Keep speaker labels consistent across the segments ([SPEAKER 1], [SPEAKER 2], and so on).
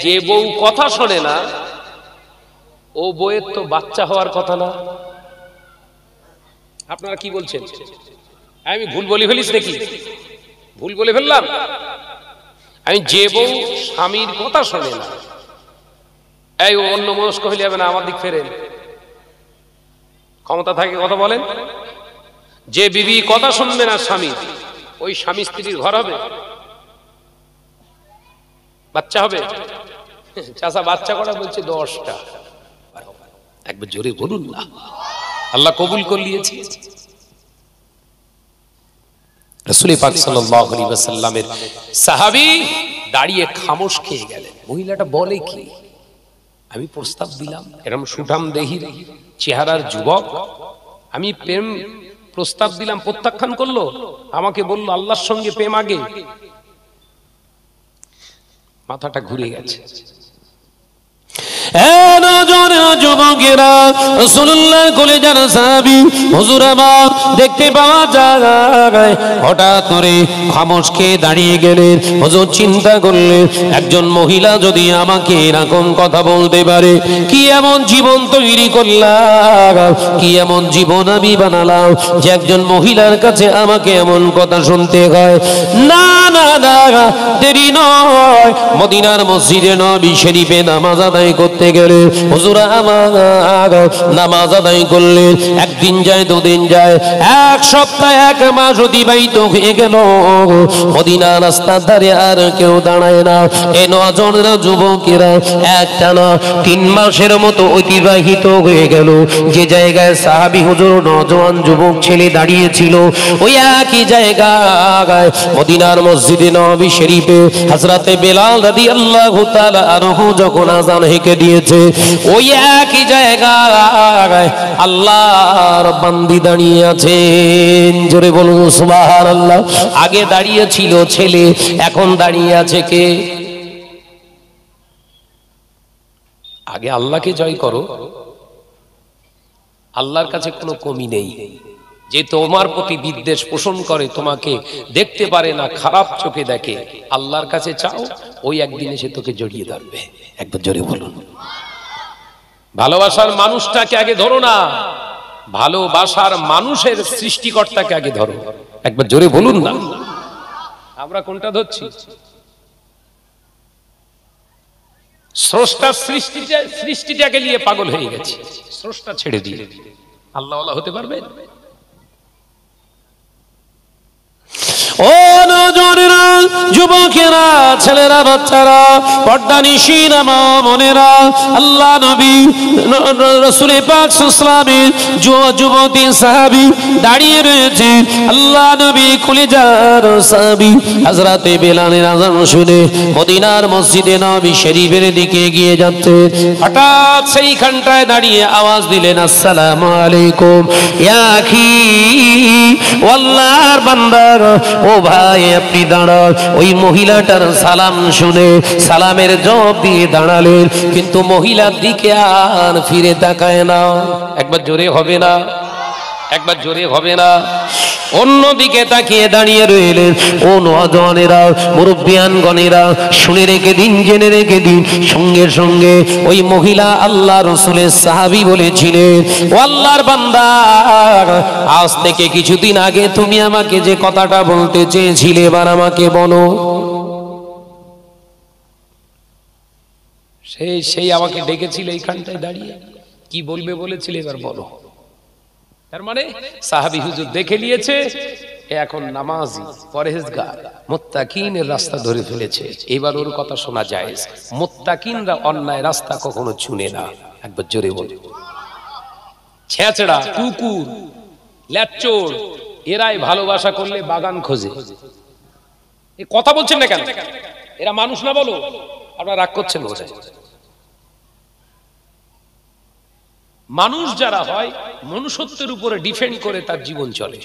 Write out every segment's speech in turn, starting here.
[SPEAKER 1] যে বউ কথা শোনে না ও বউয়ের তো বাচ্চা হওয়ার কথা না। আপনারা কি বলছেন? আমি ভুল বলে ফেলিস নাকি? ভুল বলে ফেললাম? আমি যে বউ স্বামীর কথা শোনে না, এই অন্য মনস্ক হইলে যাবে না, আমার দিক ফেরেন, ক্ষমতা থাকে কথা বলেন। যে বিবি কথা শুনবে না স্বামী, ওই স্বামী স্ত্রীর ঘর হবে? বাচ্চা হবে? চাচা বাচ্চা করা বলছে 10টা। একবার জোরে বলুন না, আল্লাহ কবুল করে নিয়েছে। রাসূল পাক সাল্লাল্লাহু আলাইহি ওয়াসাল্লামের সাহাবী দাঁড়িয়ে খামোশ খেয়ে গেলেন। মহিলাটা বলে কি, আমি প্রস্তাব দিলাম, এরকম সুঠাম দেহির চেহারার যুবক, আমি প্রেম প্রস্তাব দিলাম, প্রত্যাখ্যান করলো, আমাকে বললো আল্লাহর সঙ্গে প্রেম আগে। মাথাটা ঘুরে গেছে। যুবকেরা, রাসূলুল্লাহ কলেজার সাহাবী হুজুর আমার দেখতে পাওয়া যায়, হঠাৎ করে খামোশ খেয়ে দাঁড়িয়ে গেলেন। হুজুর চিন্তা করলেন, একজন মহিলা যদি আমাকে এরকম কথা বলতে পারে, কি এমন জীবন তৈরি করলাম, কি এমন জীবন আমি বানালাম যে একজন মহিলার কাছে আমাকে এমন কথা শুনতে হয়। না না না, দেরি নয়, মদিনার মসজিদে নবী শরীফে নামাজ আদায় করতে গেলে হুজুর আমার নামাজ আদায় করলেন। একদিন যায়, দুদিন যায়, এক সপ্তাহ, এক মাস অতিবাহিত হয়ে গেল। মদিনা রাস্তার ধারে আর কেউ দাঁড়ায় না। এই নজনেরা যুবকেরা একটানা 3 মাসের মতো অতিবাহিত হয়ে গেল। যে জায়গায় সাহাবী হুজুর নজওয়ান যুবক ছেলে দাঁড়িয়েছিল, ওই একই জায়গায় মদিনার মসজিদে নববী শরীফে হযরতে বেলাল রাদিয়াল্লাহু তাআলা আনহু যখন আযান হেঁকে দিয়েছে, ওই একই জায়গায় আল্লাহর বান্দি দাঁড়িয়ে আছেন। জোরে বলুন সুবহানাল্লাহ। আগে দাঁড়িয়ে ছিল ছেলে, এখন দাঁড়িয়ে আছে কে? আগে আল্লাহকে জয় করো, আল্লাহর কাছে কোনো কমি নেই। যে তোমার প্রতি বিদ্বেষ পোষণ করে, তোমাকে দেখতে পারে না, খারাপ চোখে দেখে, আল্লাহর কাছে চাও, ওই একদিন এসে তোকে জড়িয়ে ধরবে। একবার জোরে বলুন। ভালোবাসার মানুষটাকে আগে ধরো না, ভালোবাসার মানুষের সৃষ্টিকর্তাকে আগে ধরো। একবার জোরে বলুন না। আমরা কোনটা ধরছি? স্রষ্টার সৃষ্টিটাকে নিয়ে পাগল হয়ে গেছে, স্রষ্টা ছেড়ে দিয়ে আল্লাহ আল্লাহ হতে পারবে? ও নজরেরা, যুবকেরা, ছেলেরা, বাচ্চারা, পর্দানিশীরা, মা বোনেরা, আল্লাহ নবী রাসূল পাক সাল্লাল্লাহু আলাইহি যুবতী সাহাবী দাঁড়িয়ে রয়েছে। আল্লাহ নবী কলিজার সাহাবী হযরতে বেলালের আযান শুনে মদিনার মসজিদে নববী শরীফের দিকে এগিয়ে যাচ্ছে। হঠাৎ সেইখানটায় দাঁড়িয়ে আওয়াজ দিলেন, আসসালামু আলাইকুম ইয়া আখি, আল্লাহর বান্দা, ও ভাই আপনি দাঁড়ান। ওই মহিলাটার সালাম শুনে সালামের জবাব দিয়ে দাঁড়ালেন, কিন্তু মহিলার দিকে আর ফিরে তাকায় না। একবার জোরে হবে না? একবার জোরে হবে না? অন্যদিকে তাকিয়ে দাঁড়িয়ে রইলেন। ও নওজওয়ানেরা, মুরব্বিয়ানগণেরা, শুনে রেখে দিন, জেনে রেখে দিন, সঙ্গে সঙ্গে ওই মহিলা আল্লাহ রাসূলের সাহাবী বলেছিলেন, ও আল্লাহর বান্দা, আজ থেকে কিছুদিন আগে তুমি আমাকে যে কথাটা বলতে চেয়েছিলে, এবার আমাকে বলো। সেই আমাকে ডেকেছিল এইখানটায় দাঁড়িয়ে, কি বলবে বলেছিলে, এবার বলো। তার মানে সাহাবী হুজুর দেখে নিয়েছে এখন নামাজি, পরহেজগার, মুত্তাকিনের রাস্তা ধরে ফেলেছে, এবার ওর কথা শোনা যায়। মুত্তাকিনরা অন্যায় রাস্তা কখনো ছুঁয়ে না। একবার জোরে বল। ছেঁচড়া, কুকুর, ল্যাচোর, এরাই ভালোবাসা করলে বাগান খোঁজে। এ কথা বলছেন না কেন? এরা মানুষ না বলো? আপনারা রাগ করছেন বোধহয়। মানুষ যারা হয় মনুষ্যত্বের উপরে ডিপেন্ড করে তার জীবন চলে।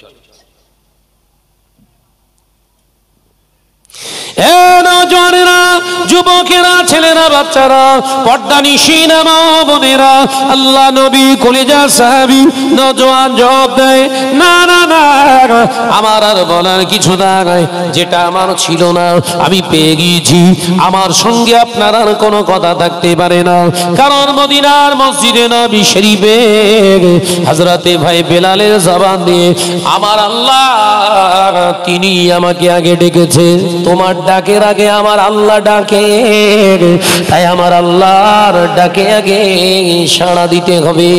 [SPEAKER 1] যুবকেরা, ছেলেরা, বাচ্চারা, পর্দানিশীন মা বোনেরা, আল্লাহ নবী কলিজা সাহাবী নওজোয়ান জবাব দেয়, না না না, আমার আর বলার কিছু নাই, যেটা আমার ছিল না আমি পেয়ে গিয়েছি, আমার সঙ্গে আপনার আর কোনো কথা থাকতে পারে না। কারণ মদিনার মসজিদে নবী শরীফে হযরতে ভাই বেলালের জবান দিয়ে আমার আল্লাহ তিনি আমাকে আগে ডেকেছে, তোমার ডাকের আগে আমার আল্লাহ ডাকে, তাই আমার আল্লাহর ডাকে আগে সাড়া দিতে হবে।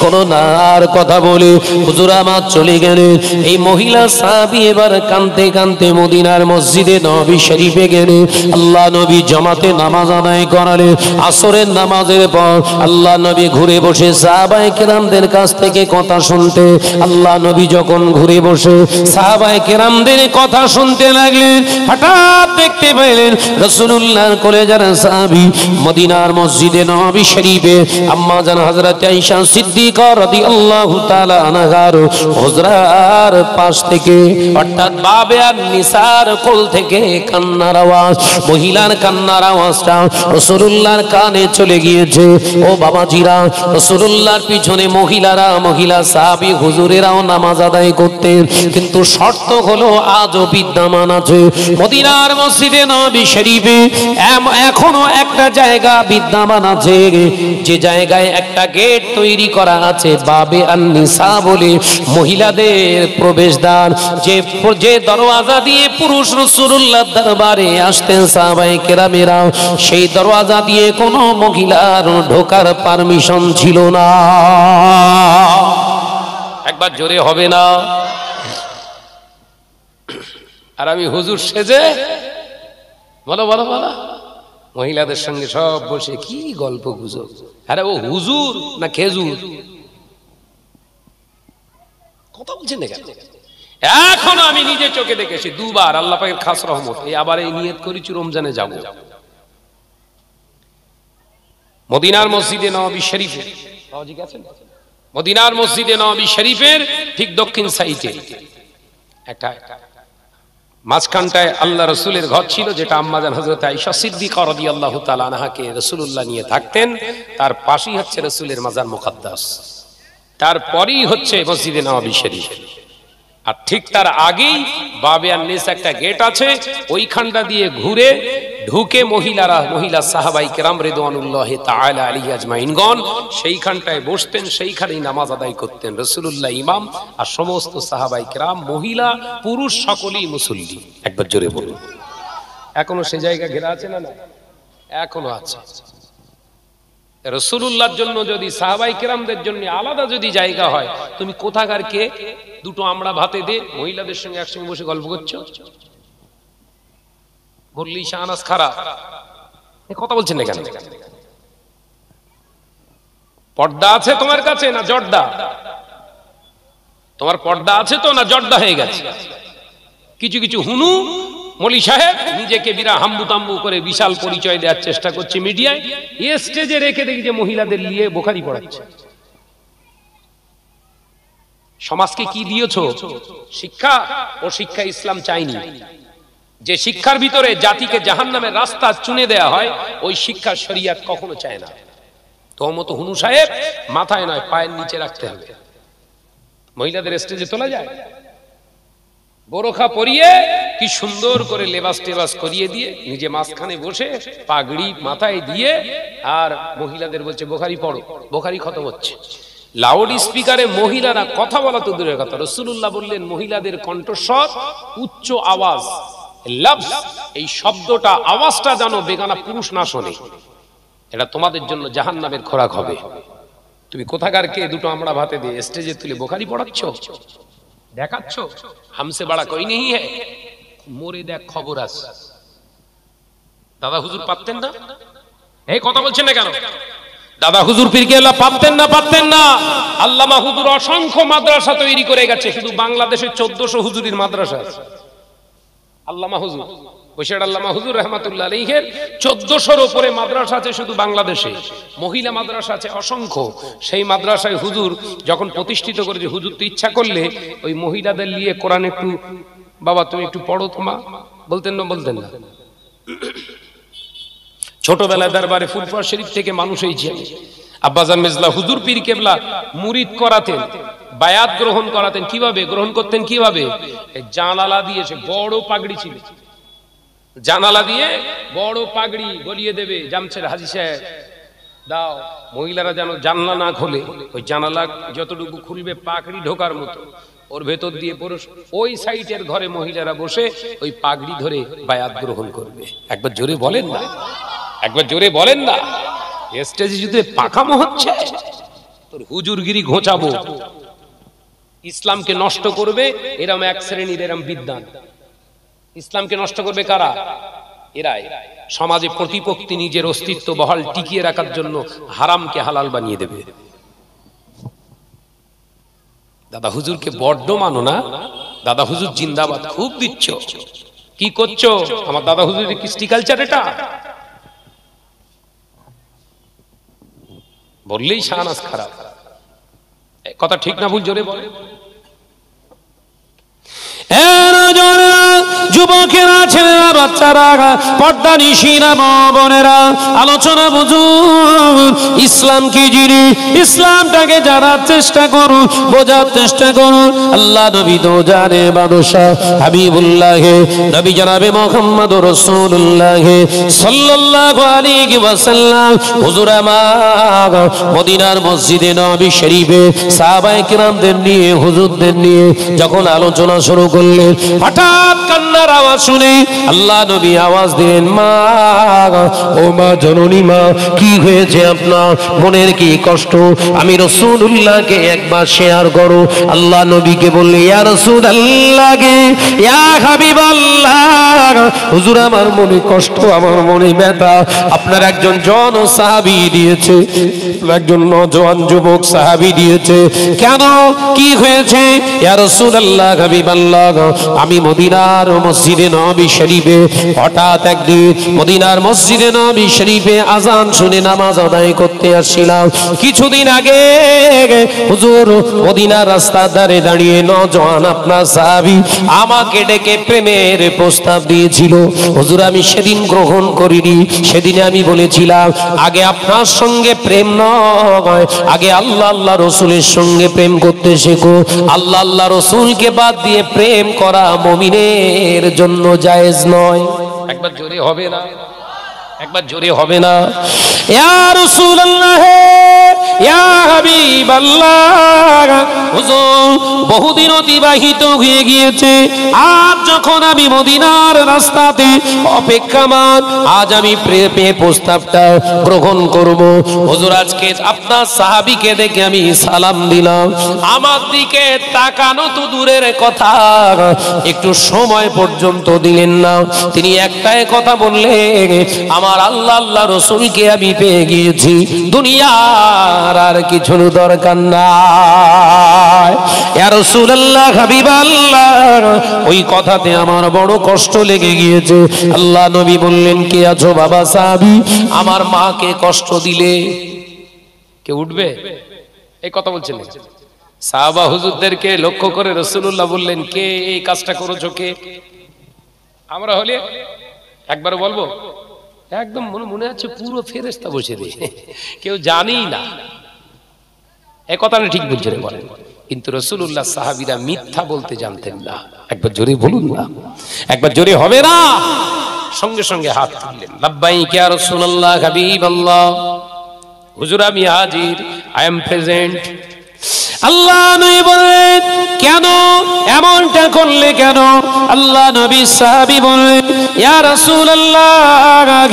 [SPEAKER 1] কোন নার কথা বলে হুজুর আমার চলে গেলেন। এই মহিলা সাহাবী এবার কাঁদতে কাঁদতে মদিনার মসজিদে নবী শরীফে গেলেন। আল্লাহ নবী জামাতে নামাজ আদায় করালেন। আসরের নামাজের পর আল্লাহ নবী ঘুরে বসে সাহাবায়ে কেরামদের কাছ থেকে কথা শুনতে। আল্লাহ নবী যখন ঘুরে বসে সাহাবায়ে কেরামদের কথা শুনতে লাগলেন, হঠাৎ দেখতে পেলেন রাসূলুল্লাহর কলেজার সাহাবী মদিনার মসজিদে নবী শরীফে আম্মা জান হযরত আয়েশা সিদ্দিকা রাদিয়াল্লাহু তাআলা আনহার হুজরার পাশ থেকে, অর্থাৎ বাবে আর নিসার কোল থেকে কান্নার আওয়াজ, মহিলার কান্নার আওয়াজটা রাসূলুল্লাহর কানে চলে গিয়েছে। ও বাবাজিরা, রাসূলুল্লাহর পিছনে মহিলা সাহাবী হুজুরেরাও নামাজ আদায় করতেন, কিন্তু শর্ত হলো আজও বিদ্যমান আছে। মদিনার মসজিদে নবী শরীফে এখনো একটা জায়গা বিদ্যমান আছে, যে জায়গায় একটা গেট তৈরি করা আছে বাবে আন-নিসা বলে, মহিলাদের প্রবেশদ্বার, যে দরওয়াজা দিয়ে পুরুষ রাসূলুল্লাহর দরবারে আসতেন সাহাবায়ে কেরামেরা, সেই দরওয়াজা দিয়ে কোনো মহিলার ঢোকার পারমিশন ছিল না। একবার জোরে হবে না? আর আমি হুজুর সেজে বলো বলো বলো মহিলাদের সঙ্গে সব বসে কি গল্প গুজব। আরে ও হুজুর না খেজুর? কথা বলছেন না কেন? এখন আমি নিজে চোখে দেখেছি দুবার, আল্লাহ পাকের খাস রহমত। আবার এই নিয়ত করেছি রমজানে যাব মদিনার মসজিদে নববী শরীফে। মদিনার মসজিদে নববী শরীফের ঠিক দক্ষিণ সাইডে একটা মাঝখানটায় আল্লাহ রসুলের ঘর ছিল, যেটা আম্মাজান হযরত আয়েশা সিদ্দিকা রাদিয়াল্লাহু তাআলা আনহাকে রাসূলুল্লাহ নিয়ে থাকতেন। তার পাশেই হচ্ছে রাসূলের মাজার মুকদ্দাস, তারপরেই হচ্ছে মসজিদে নববী শরীফ। আর ঠিক তার আগেই বাবে আন-নিসা একটা গেট আছে, ওইখানটা দিয়ে ঘুরে ঢুকে মহিলা সাহাবাই কেরাম রিদওয়ানুল্লাহি তাআলা আলাইহি আজমাইনগণ সেইখানটায় বসতেন, সেইখানেই নামাজ আদায় করতেন রাসূলুল্লাহ ইমাম, আর সমস্ত সাহাবাই কেরাম মহিলা পুরুষ সকলেই মুসল্লি। একবার জোরে বলুন। এখনো সেই জায়গা ঘেরা আছে না? না, এখনো আছে। রাসূলুল্লাহর জন্য যদি সাহাবাই কেরামদের জন্য আলাদা যদি জায়গা হয়, তুমি কোথাকার কে দুটো আমরা ভাতে দে মহিলাদের সঙ্গে একসঙ্গে বসে গল্প করছো, বললি শাহনাজ খারাপ কথা বলছেন না কেন? পর্দা আছে তোমার কাছে না জর্দা? তোমার পর্দা আছে তো না জর্দা হয়ে গেছে? কিছু কিছু হুনু মলি সাহেব নিজেকে বিরা হাম্বু তাম্বু করে বিশাল পরিচয় দেওয়ার চেষ্টা করছে মিডিয়ায়, এ স্টেজে রেখে দেখি যে মহিলাদের নিয়ে বুখারী পড়াচ্ছে। সমাজকে কি দিয়েছো? শিক্ষা। ও শিক্ষা ইসলাম চাইনি। যে শিক্ষার ভিতরে জাতিকে জাহান্নামের রাস্তা চুনে দেয়া হয়, ওই শিক্ষা শরীয়ত কখনো চায় না। তোমত হুনু সাহেব মাথায় নয় পায়ের নিচে রাখতে হবে। মহিলাদের স্টেজে তোলা যায়? বোরখা পরিয়ে কি সুন্দর করে লেবাস টেবাস করিয়ে দিয়ে নিজে মাঝখানে বসে পাগড়ি মাথায় দিয়ে আর মহিলাদের বলছে বুখারী পড়ো, বুখারী খতম হচ্ছে। লাউড স্পিকারে মহিলারা কথা বলা তো দূরের কথা, রাসূলুল্লাহ বললেন মহিলাদের কণ্ঠস্বর উচ্চ আওয়াজ লফজ, এই শব্দটা আওয়াজটা যেন বেগানা পুরুষ না শোনে, এটা তোমাদের জন্য জাহান্নামের খোরাক হবে। তুমি কোথাকার কে দুটো আমরা ভাতে দিয়ে স্টেজে তুলে বুখারী পড়াচ্ছ, দেখাচ্ছ? হামসে বড়া কই নেই হ্যায়, মরে দেখ খবর আছে। দাদা হুজুর পারতেন না? এই কথা বলছেন না কেন? দাদা হুজুর পীর কেবলা পারতেন না? পারতেন না। আল্লামা হুজুর অসংখ্য মাদ্রাসা তৈরি করে গেছে, শুধু বাংলাদেশে 1400 হুজুরির মাদ্রাসা আছে। আল্লামা হুজুর বৈশাখ আল্লামা হুজুর রহমাতুল্লাহ আলাইহির 1400-র উপরে মাদ্রাসা আছে শুধু বাংলাদেশে। মহিলা মাদ্রাসা আছে অসংখ্য। সেই মাদ্রাসায় হুজুর যখন প্রতিষ্ঠিত করেছে, হুজুর তো ইচ্ছা করলে ওই মহিলাদের নিয়ে কোরআন একটু, বাবা তুমি একটু পড়ো তোমা, বলতেন না? বলতেন না?
[SPEAKER 2] ছোটবেলায় দরবারে ফুলপুর শরীফ থেকে মানুষ হয়েছি আমি। আব্বাজান মেজলা হুজুর পীর কেবলা মুরিদ করাতেন, বায়াত গ্রহণ করাতেন। কিভাবে গ্রহণ করতেন? কিভাবে? জানালা দিয়ে, সে বড় পাগড়ি ছিল, জানালা দিয়ে বড় পাগড়ি গলিয়ে দেবে, জামছের হাজী সাহেব দাও, মহিলারা যেন জানলা না খোলে, ওই জানালা যতটুকু খুলবে পাগড়ি ঢোকার মতো, ওর ভেতর দিয়ে পুরুষ, ওই সাইডের ঘরে মহিলারা বসে ওই পাগড়ি ধরে বায়াত গ্রহণ করবে। একবার জোরে বলেন না, একবার জোরে বলেন না। স্টেজে যদি পাকামো হচ্ছে, তোর হুজুরগিরি ঘোচাবো, ইসলামকে নষ্ট করবে এরম এক শ্রেণীর, এরম বিদ্বান। ইসলামকে নষ্ট করবে কারা? এরাই। সমাজে প্রতিপত্তি, নিজের অস্তিত্ব বহাল টিকিয়ে রাখার জন্য হারামকে হালাল বানিয়ে দেবে। দাদা হুজুরকে বড্ড মানো না? দাদা হুজুর জিন্দাবাদ খুব দিচ্ছ, কি করছো? আমার দাদা হুজুরের কৃষ্টি কালচার এটা বললেই শাহনাজ খারাপ। কথা ঠিক না ভুল? জোরে বলে।
[SPEAKER 1] যুবকেরা, ছেলেরা, বাচ্চারা, পর্দা নিশিরা, বোনেরা, আলোচনা বুঝুন। ইসলাম কি জিনিস, ইসলামটাকে জানার চেষ্টা করুন, বোঝার চেষ্টা করুন। আল্লাহ নবী তো জানে, বাদশাহ হাবিবুল্লাহ নবী জনাবে মুহাম্মদুর রাসূলুল্লাহ সাল্লাল্লাহু আলাইহি ওয়াসাল্লাম হুজুর আমার মদিনার মসজিদে নববী শরীফে সাহাবায়ে কিরামদের নিয়ে, হুজুরদের নিয়ে যখন আলোচনা শুরু করলেন, হঠাৎ কান্নার আওয়াজ শুনে আল্লাহ নবী আওয়াজ দিলেন, মা, ও মা জননী, মা কি হয়েছে আপনার? মনের কি কষ্ট? আমি রাসূলুল্লাহকে একবার শেয়ার করো। আল্লাহ নবীকে বললে, ইয়া রাসূলুল্লাহ, ইয়া হাবিবাল্লাহ, হুজুর আমার মনে কষ্ট, আমার মনে ব্যথা। আপনার একজন জন সাহাবী দিয়েছে, একজন নওজোয়ান যুবক সাহাবী দিয়েছে। কেন, কি হয়েছে? ইয়া রাসূলুল্লাহ, হাবিবাল্লাহ, আমি মদিনার মসজিদে নববী শরীফে হঠাৎ একদিন মদিনার মসজিদে নববী শরীফে আজান শুনে নামাজ আদায় করতে আসছিলাম। কিছুদিন আগে হুজুর মদিনার রাস্তার ধারে দাঁড়িয়ে নওজোয়ান আপনার সাহাবী আমাকে ডেকে প্রেমের প্রস্তাব দিয়েছিল। হুজুর আমি সেদিন গ্রহণ করিনি। সেদিনে আমি বলেছিলাম, আগে আপনার সঙ্গে প্রেম নয়, আগে আল্লাহ আল্লাহ রসুলের সঙ্গে প্রেম করতে শেখো। আল্লাহ আল্লাহ রসুলকে বাদ দিয়ে প্রেম করা মুমিনের জন্য জায়েজ নয়।
[SPEAKER 2] একবার জোরে হবে না? একবার জোরে
[SPEAKER 1] হবে না? ইয়া রাসূলুল্লাহ, ইয়া হাবিবাল্লাহ, হুজুর বহুদিন অতিবাহিত হয়ে গিয়েছে। আজ যখন আমি মদিনার রাস্তাতে অপেক্ষামান, আজ আমি প্রেমের প্রস্তাবটা গ্রহণ করব। হুজুর আজকে আপনার সাহাবীকে দেখে আমি সালাম দিলাম, আমার দিকে তাকানো তো দূরের কথা, একটু সময় পর্যন্ত দিলেন না। তিনি একটাই কথা বললেন, আমার আল্লাহ আল্লাহ রসুলকে আমি পেয়ে গিয়েছি, দুনিয়ার আর কিছু দরকার নাই। ইয়া রাসূলুল্লাহ, হাবিবাল্লাহ, ওই কথাতে আমার বড় কষ্ট লেগে গিয়েছে। আল্লাহ নবী বললেন, কে আছো বাবা সাহাবী? আমার মাকে কষ্ট দিলে
[SPEAKER 2] কে উঠবে? এই কথা বলছেন সাহাবা হুজুরদেরকে লক্ষ্য করে রাসূলুল্লাহ বললেন, কে এই কাজটা করেছো? কে? আমরা হলে একবার বলবো, একদম মনে আছে পুরো ফেরেশতা বসে দিয়ে, কেউ জানেই না। এই কথাটা ঠিক বলছেন বলেন। কিন্তু রাসূলুল্লাহ সাহাবীরা মিথ্যা বলতে জানতেন না। একবার জোরে বলুন না, একবার জোরে হবে না? সঙ্গে সঙ্গে হাত তুললেন, লাব্বাইক ইয়া রাসূলুল্লাহ, হাবিবাল্লাহ, হুজুর আমি হাজির, আই এম প্রেজেন্ট।
[SPEAKER 1] আল্লাহ নবী বললেন, কেন এমনটা করলে কেন? আল্লাহ নবী সাহাবী বললেন, ইয়া রাসূলুল্লাহ,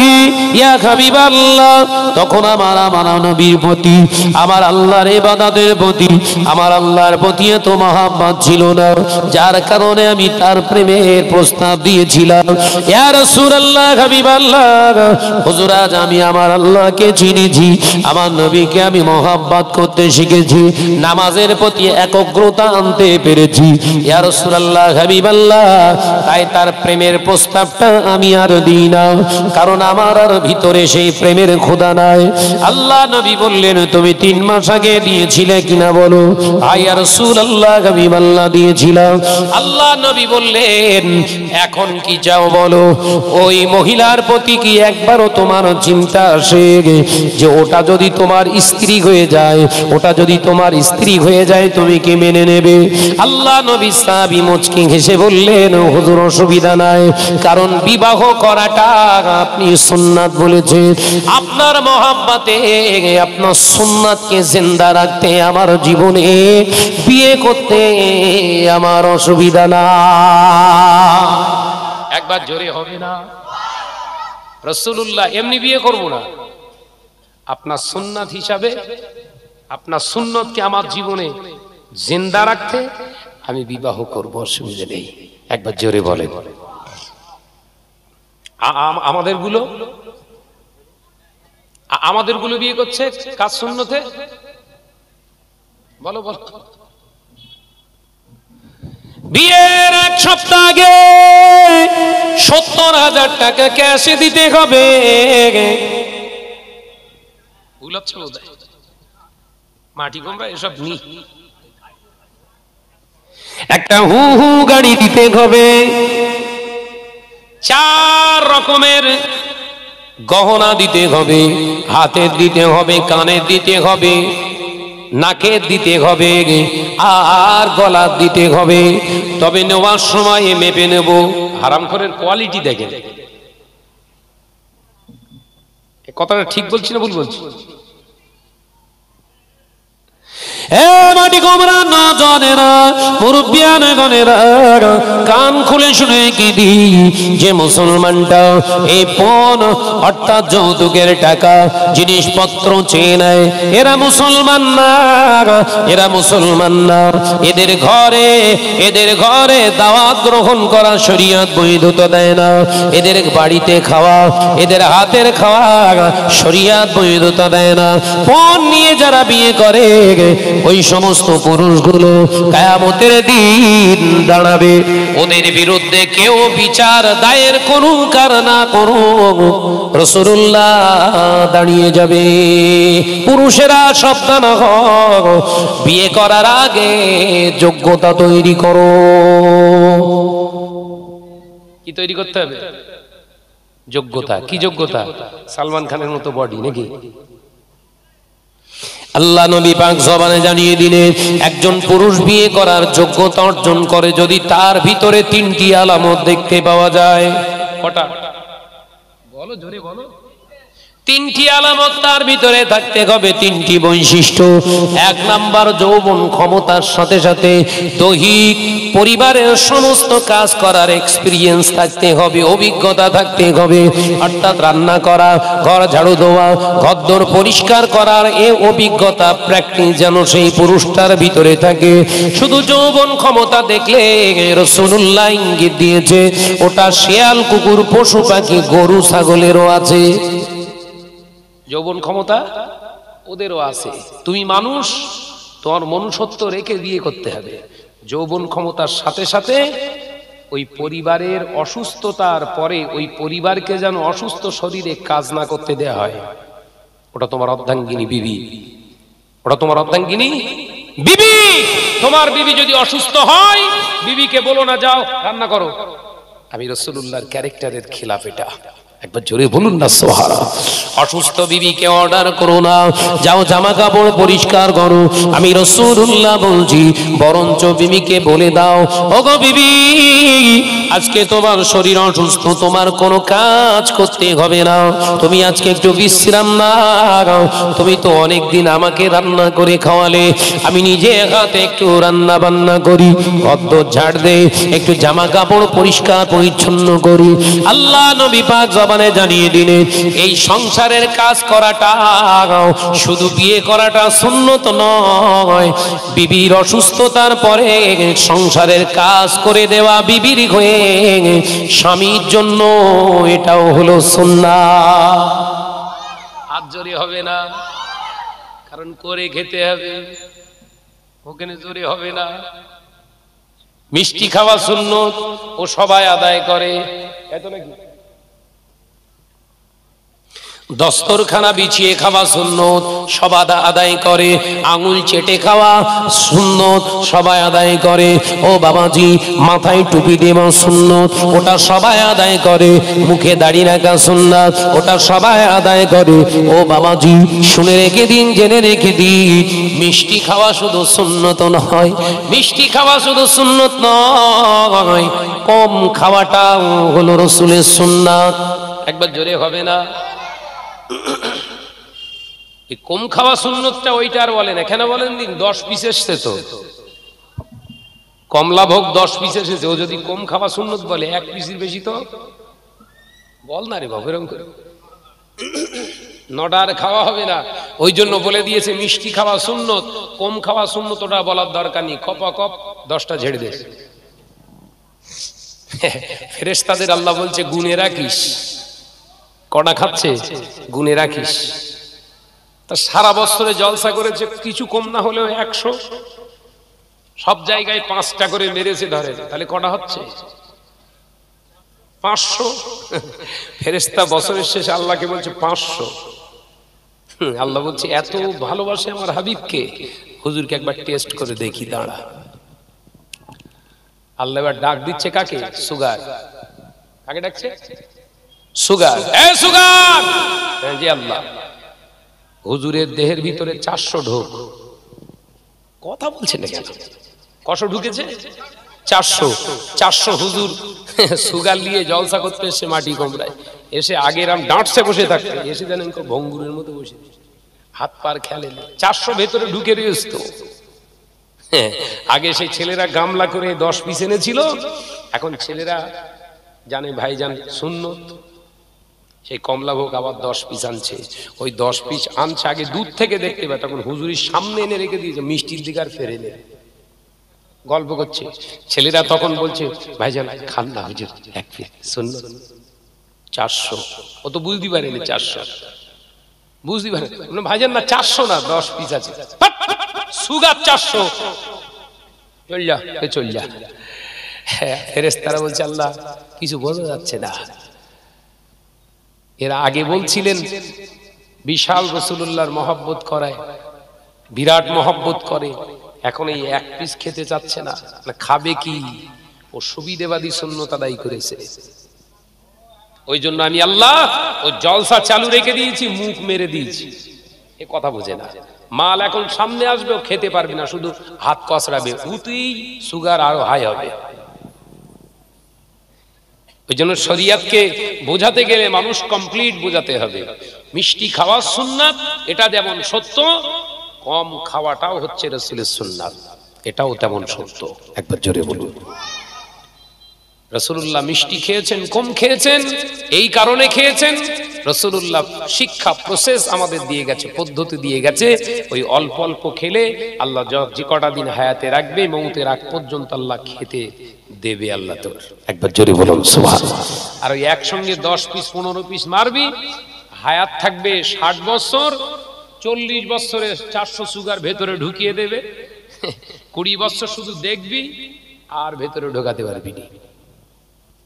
[SPEAKER 1] ইয়া হাবিবাল্লাহ, তখন আমার নবীর প্রতি, আমার আল্লাহর ইবাদতের প্রতি, আমার আল্লাহর প্রতি এত মহব্বত ছিল না, যার কারণে আমি তার প্রেমের প্রস্তাব দিয়েছিলাম। ইয়া রাসূলুল্লাহ, হাবিবাল্লাহ, হুজুর আজ আমি আমার আল্লাহকে চিনেছি, আমার নবীকে আমি মহব্বত করতে শিখেছি, নামাজের প্রতি একগ্রতা আনতে পেরেছি। ইয়া রাসূলুল্লাহ, হাবিবাল্লাহ, তাই তার প্রেমের প্রস্তাবটা আমি আর দিই না। কারণ কারণ আমার আর ভিতরে সেই প্রেমের ক্ষুধা নাই। আল্লাহ নবী বললেন তুমি 3 মাস আগে দিয়েছিলে কিনা বলো। ইয়া রাসূলুল্লাহ হাবিব আল্লাহ দিয়েছিলাম। আল্লাহ নবী বললেন এখন কি চাও বলো। ওই মহিলার প্রতি কি একবারও তোমার চিন্তা আসে যে ওটা যদি তোমার স্ত্রী হয়ে যায়, ওটা যদি তোমার স্ত্রী হয়ে যায় তুমি কি মেনে নেবে? আল্লাহ নবী সাহাবী মুচকি হেসে বললেন হুজুর অসুবিধা নাই, কারণ বিবাহ করাটা আপনি সুন্নাত বলেছেন, আপনার মহব্বতে আপনার সুন্নাতকে জিন্দা রাখতে আমার জীবনে বিয়ে করতে আমার অসুবিধা না।
[SPEAKER 2] একবার জোরে হবে না? রাসূলুল্লাহ এমনি বিয়ে করব না, আপনার সুন্নাত হিসাবে আপনার সুন্নতকে আমার জীবনে জিন্দা রাখতে আমি বিবাহ করব, অসুবিধা নেই। একবার জোরে বলে। আমাদের গুলো বিয়ে করছে কাজ সুন্নতে, বলো বলো। বিয়ের 1 সপ্তাহ আগে 70,000 টাকা ক্যাশে দিতে হবে। মাটি কুমড়া এসব নি,
[SPEAKER 1] একটা হু হু গাড়ি দিতে হবে,
[SPEAKER 2] 4 রকমের
[SPEAKER 1] গহনা দিতে হবে, হাতের দিতে হবে, কানের দিতে হবে, নাকের দিতে হবে, আর গলার দিতে হবে। তবে নেওয়ার সময় মেপে নেব।
[SPEAKER 2] হারামখোরের কোয়ালিটি দেখেন। কথাটা ঠিক বলছি না ভুল বলছি?
[SPEAKER 1] মাটি কোমরা নজনেরা মুরব্বিয়ান গনেরা কান খুলে শুনে কি দি যে মুসলমানটা এই পণ অর্থাৎ যৌতুকের টাকা জিনিসপত্র চেয়ে নেয়, এরা মুসলমান না, এরা মুসলমান না। এদের ঘরে দাওয়াত গ্রহণ করা শরীয়ত বৈধতা দেয় না। এদের বাড়িতে খাওয়া, এদের হাতের খাওয়া শরীয়ত বৈধতা দেয় না। পণ নিয়ে যারা বিয়ে করে ওই সমস্ত পুরুষগুলো কিয়ামতের দিন দাঁড়াবে, ওদের বিরুদ্ধে কেউ বিচার দায়ের করুক আর না করুক, রাসূলুল্লাহ দাঁড়িয়ে যাবে। পুরুষেরা সাবধান হও, বিয়ে করার আগে যোগ্যতা তৈরি করো।
[SPEAKER 2] কি তৈরি করতে হবে? যোগ্যতা। কি যোগ্যতা? সালমান খানের মতো বডি নাকি?
[SPEAKER 1] আল্লাহ নবী পাক জবানে জানিয়ে দিলেন একজন পুরুষ বিয়ে করার যোগ্যতা অর্জন করে যদি তার ভিতরে 3টি আলামত দেখতে পাওয়া যায়।
[SPEAKER 2] কটা বলো, জোরে বলো।
[SPEAKER 1] 3টি আলামত তার ভিতরে থাকতে হবে, 3টি বৈশিষ্ট্য। 1 নাম্বার যৌবন ক্ষমতার সাথে সাথে দৈহিক পরিবারের সমস্ত কাজ করার এক্সপিরিয়েন্স থাকতে হবে, অভিজ্ঞতা থাকতে হবে। অর্থাৎ রান্না করা, ঘর ঝাড়ু দেওয়া, ঘরদোর পরিষ্কার করার এই অভিজ্ঞতা প্র্যাকটিস যেন সেই পুরুষটার ভিতরে থাকে। শুধু যৌবন ক্ষমতা দেখলে রাসূলুল্লাহ ইঙ্গিত দিয়েছে ওটা শেয়াল, কুকুর, পশু পাখি, গরু, ছাগলেরও আছে।
[SPEAKER 2] যৌবন ক্ষমতা ওদেরও আছে। তুমি মানুষ, তোমার মনুষ্যত্ব রেখে বিয়ে করতে হবে। যৌবন ক্ষমতার সাথে সাথে ওই পরিবারের অসুস্থতার পরে ওই পরিবারকে যেন অসুস্থ শরীরে কাজ না করতে দেয়া হয়। ওটা তোমার অর্ধাঙ্গিনী বিবি, ওটা তোমার অর্ধাঙ্গিনী বিবি। তোমার বিবি যদি অসুস্থ হয়, বিবিকে বলো না যাও রান্না করো। আমি রাসূলুল্লাহর ক্যারেক্টারের খেলাফ এটা। একবার জোরে বলুন না সুবহানাল্লাহ।
[SPEAKER 1] অসুস্থ বিবিকে অর্ডার করো না যাও জামা কাপড় পরিষ্কার করো। আমি রাসূলুল্লাহ বলছি বরঞ্চ বিবিকে বলে দাও ওগো বিবি আজকে তোমার শরীর অসুস্থ, তোমার কোনো কাজ করতে হবে না, তুমি আজকে একটু বিশ্রাম নাও। তুমি তো অনেকদিন আমাকে রান্না করে খাওয়ালে, আমি নিজে হাতে একটু রান্না বান্না করি, ঘর ঝাড় দেই, একটু জামা কাপড় পরিষ্কার পরিচ্ছন্ন করি। আল্লাহ নবী পাক জবানে জানিয়ে দিলেন এই সংসারের কাজ করাটা শুধু বিয়ে করাটা সুন্নত নয়, বিবির অসুস্থতার পরে সংসারের কাজ করে দেওয়া বিবির হয়ে স্বামীর জন্য এটাও হলো সুন্নাত।
[SPEAKER 2] হাত জোরে হবে না, কারণ করে খেতে হবে, ওখানে জোরে হবে না। মিষ্টি খাওয়া সুন্নত ও সবাই আদায় করে, এত নাকি
[SPEAKER 1] দস্তরখানা বিছিয়ে খাওয়া সুন্নত, সবাই আদায় করে। আঙুল চেটে খাওয়া সুন্নত, সবাই আদায় করে। ও বাবাজি, মাথায় টুপি দেওয়া সুন্নত, ওটা সবাই আদায় করে। মুখে দাড়ি রাখা সুন্নাত, ওটা সবাই আদায় করে। ও বাবাজি, শুনে রেখে দিন, জেনে রেখে দিন, মিষ্টি খাওয়া শুধু সুন্নত নয়, মিষ্টি খাওয়া শুধু সুন্নত নয়, কম খাওয়াটাও হলো রাসূলের সুন্নাত। একবার জোরে হবে না? এই কম খাওয়া সুন্নতটা ওইটা আর বলে না। কেন বলেন দিন? 10 পিস এসছে তো, কমলা ভোগ 10 পিস এসেছে, ও যদি কম খাওয়া সুন্নত বলে 1 পিসের বেশি তো বল না রে বাবু, এরকম করে নডার খাওয়া হবে না। ওই জন্য বলে দিয়েছে মিষ্টি খাওয়া সুন্নত, কম খাওয়া সুন্নত ওটা বলার দরকার নেই। কপা কপ 10টা ঝেড়ে দে। ফেরেশতাদের আল্লাহ বলছে গুনে রাখিস, কটা খাচ্ছে গুনে রাখিস। তা সারা বছরে জলসা করেছে, কিছু কম না হলেও 100, সব জায়গায় 5টা করে মেরেছে ধরে, তাহলে কটা হচ্ছে? 500। ফেরেশতা বছরের শেষে আল্লাহকে বলছে 500। আল্লাহ বলছে এত ভালোবাসে আমার হাবিবকে, হুজুরকে একবার টেস্ট করে দেখি, দাঁড়া। আল্লাহ এবার ডাক দিচ্ছে কাকে? সুগার। কাকে ডাকছে? সুগার। এ সুগার! জি আল্লাহ। হুজুরের দেহের ভিতরে 400 ঢোক। কথা বলছেন না কেন? কত ঢুকেছে? 400। হুজুর সুগার নিয়ে জলসা করতে এসে মাটি কামড়ায়, এসে আগের আম ডাঁটসে বসে থাকতে, এসে জানেন ভঙ্গুরের মতো বসে, হাত পার খেলে। 400 ভেতরে ঢুকে রয়েছে তো। আগে সেই ছেলেরা গামলা করে 10 পিস এনেছিল, এখন ছেলেরা জানে ভাইজান সুন্নত, সেই কমলা ভোগ আবার 10 পিস আনছে। ওই 10 পিস আনছে, আগে দূর থেকে দেখতে পায়, তখন হুজুরির সামনে এনে রেখে দিয়েছে, মিষ্টির দিকে আর ফেরে নেই, গল্প করছে। ছেলেরা তখন বলছে ভাইজান খান না হুজুর, 1 পিস সুন্নত। 400। ও তো বুঝতে পারেনি 400, বুঝতে পারে ভাইজান না 400 না 10 পিস আছে। সুগার 400, চল যা চল যা। ফেরেশতারা বলছে আল্লাহ কিছু বোঝা যাচ্ছে না। এরা আগে বলছিলেন বিশাল রাসূলুল্লাহর মহব্বত করায়, বিরাট মহব্বত করে, এখন এই 1 পিস খেতে চাচ্ছে না। খাবে কি? ও সুবিধেবাদী সুন্নত আদায় করেছে। ওই জন্য আমি আল্লাহ ও জলসা চালু রেখে দিয়েছি, মুখ মেরে দিয়েছি। এ কথা বোঝে না। মাল এখন সামনে আসবে, ও খেতে পারবে না, শুধু হাত কসরাবে, উতেই সুগার আরো হাই হবে। ওই জন্য শরীয়তকে বোঝাতে গেলে মানুষ কমপ্লিট বোঝাতে হবে। মিষ্টি খাওয়া সুন্নাত, এটা যেমন সত্য, কম খাওয়াটাও হচ্ছে রাসূলের সুন্নাত, এটাও তেমন সত্য। একবার জোরে বলুন। রাসূলুল্লাহ মিষ্টি খেয়েছেন, কম খেয়েছেন, এই কারণে খেয়েছেন। রাসূলুল্লাহ শিক্ষা প্রসেস আমাদের দিয়ে গেছে, পদ্ধতি দিয়ে গেছে। ওই অল্প অল্প খেলে আল্লাহ যে কটা দিন হায়াতে রাখবে, মৌতের আগ পর্যন্ত আল্লাহ খেতে দেবে আল্লাহ তোর। একবার জোরে বলুন সুবহানাল্লাহ। আর ওই একসঙ্গে 10 পিস 15 পিস মারবি, হায়াত থাকবে 60 বছর, 40 বছরে 400 সুগার ভেতরে ঢুকিয়ে দেবে। 20 বছর শুধু দেখবি আর ভেতরে ঢোকাতে পারবি না,